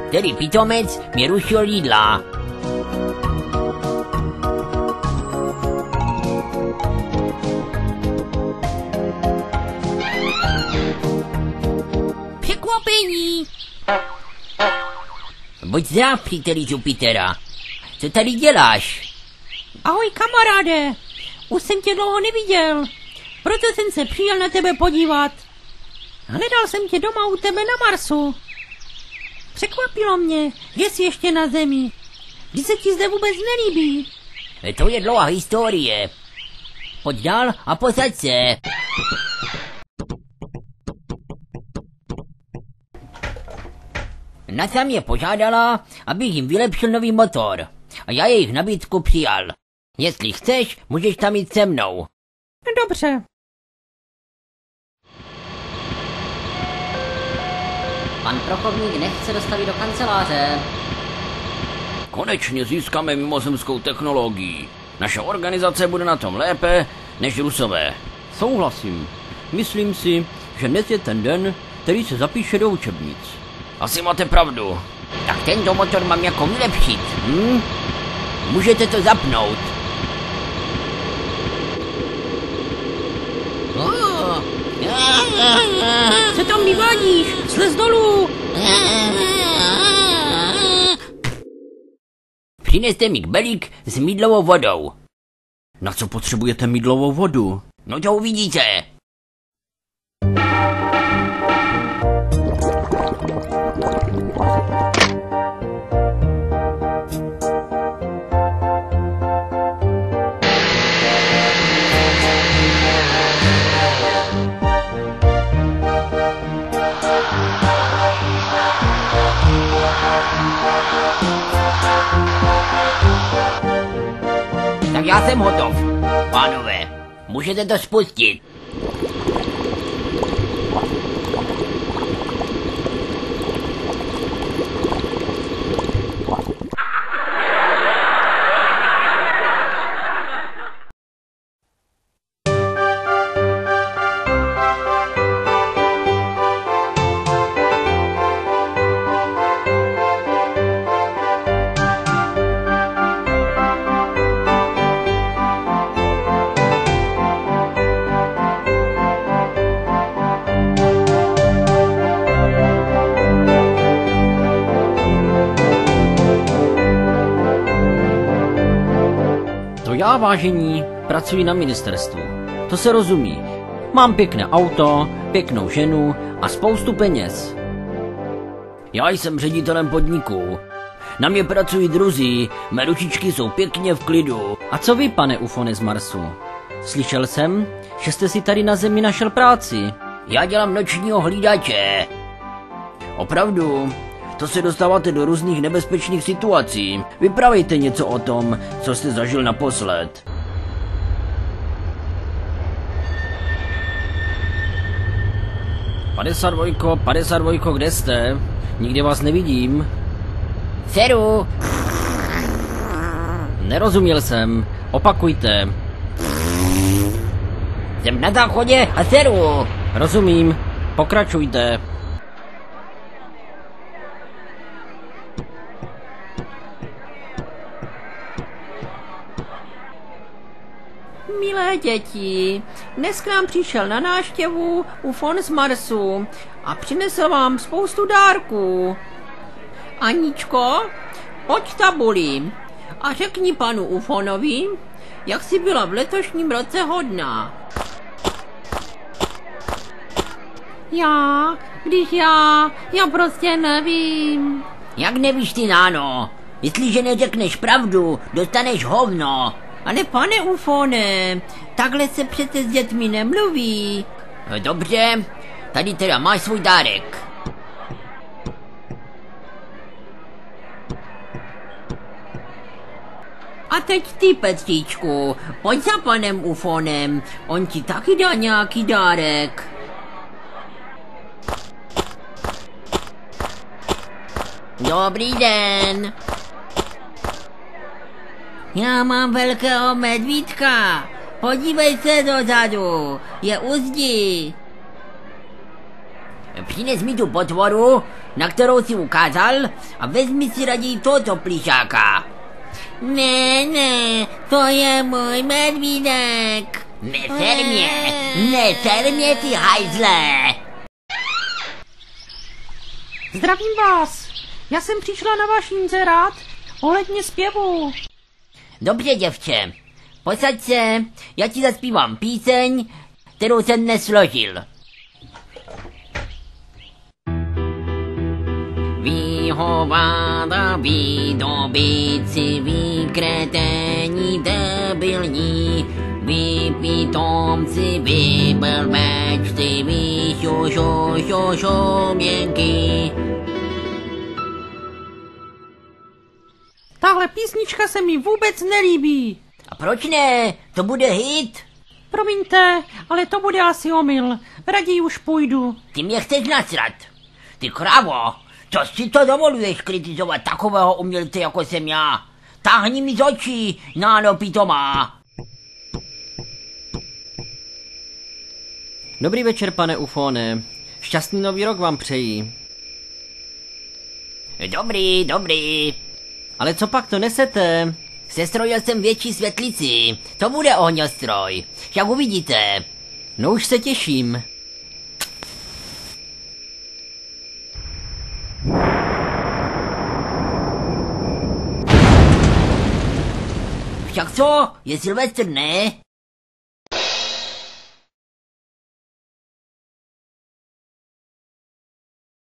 Který pitomec mě rušil jídla. Překvapení! Buď zdrav, příteli Jupitera. Co tady děláš? Ahoj, kamaráde. Už jsem tě dlouho neviděl. Proto jsem se přijel na tebe podívat. Hledal jsem tě doma u tebe na Marsu. Překvapilo mě, že jsi ještě na Zemi. Když se ti zde vůbec nelíbí. To je dlouhá historie. Pojď dál a posaď se. NASA mě požádala, abych jim vylepšil nový motor. A já jejich nabídku přijal. Jestli chceš, můžeš tam jít se mnou. Dobře. Pan Prochowník nechce dostavit do kanceláře. Konečně získáme mimozemskou technologii. Naše organizace bude na tom lépe než Rusové. Souhlasím. Myslím si, že dnes je ten den, který se zapíše do učebnic. Asi máte pravdu. Tak tento motor mám jako vylepšit. Můžete to zapnout. Co tam vyvádíš? Slez dolů! Přineste mi kbelík s mýdlovou vodou. Na co potřebujete mýdlovou vodu? No to uvidíte. Tak já jsem hotov, pánové. Můžete to spustit. Já, vážení, pracuji na ministerstvu. To se rozumí. Mám pěkné auto, pěknou ženu a spoustu peněz. Já jsem ředitelem podniku. Na mě pracují druzí, mé ručičky jsou pěkně v klidu. A co vy, pane Ufone z Marsu? Slyšel jsem, že jste si tady na Zemi našel práci. Já dělám nočního hlídače. Opravdu? To se dostáváte do různých nebezpečných situací. Vyprávějte něco o tom, co jste zažil naposled. Padesát dvojko, kde jste? Nikde vás nevidím. Seru! Nerozuměl jsem. Opakujte. Jsem na záchodě a seru! Rozumím. Pokračujte. Milé děti, dnes k nám přišel na návštěvu Ufon z Marsu a přinesl vám spoustu dárků. Aničko, pojď k tabuli a řekni panu Ufonovi, jak jsi byla v letošním roce hodná. Já prostě nevím. Jak nevíš ty, Náno? Jestliže neřekneš pravdu, dostaneš hovno. Ale pane Ufone, takhle se přece s dětmi nemluví. Dobře, tady teda máš svůj dárek. A teď ty, Petříčku, pojď za panem Ufonem, on ti taky dá nějaký dárek. Dobrý den. Já mám velkého medvídka. Podívej se dozadu, je u zdi. Přines mi tu potvoru, na kterou si ukázal, a vezmi si raději tohoto plišáka. Ne, to je můj medvídek. Neser mě, ty hajzle. Zdravím vás. Já jsem přišla na váš inzerát ohledně zpěvu. Dobře, děvče, posaď se, já ti zaspívám píseň, kterou jsem dnes složil. Vyhováda, výdobytci, vykretení, debilní, vy pitomci, vy blbečci, vy šuměnky. Tahle písnička se mi vůbec nelíbí. A proč ne? To bude hit. Promiňte, ale to bude asi omyl. Raději už půjdu. Ty mě chceš nasrat. Ty krávo, co si to dovoluješ kritizovat takového umělce, jako jsem já? Táhni mi z očí, náno pitomá. Dobrý večer, pane Ufone. Šťastný nový rok vám přeji. Dobrý. Ale co pak to nesete? Sestrojil jsem větší světlici. To bude ohňostroj. Jak uvidíte. No už se těším. Však co? Je Silvestr, ne?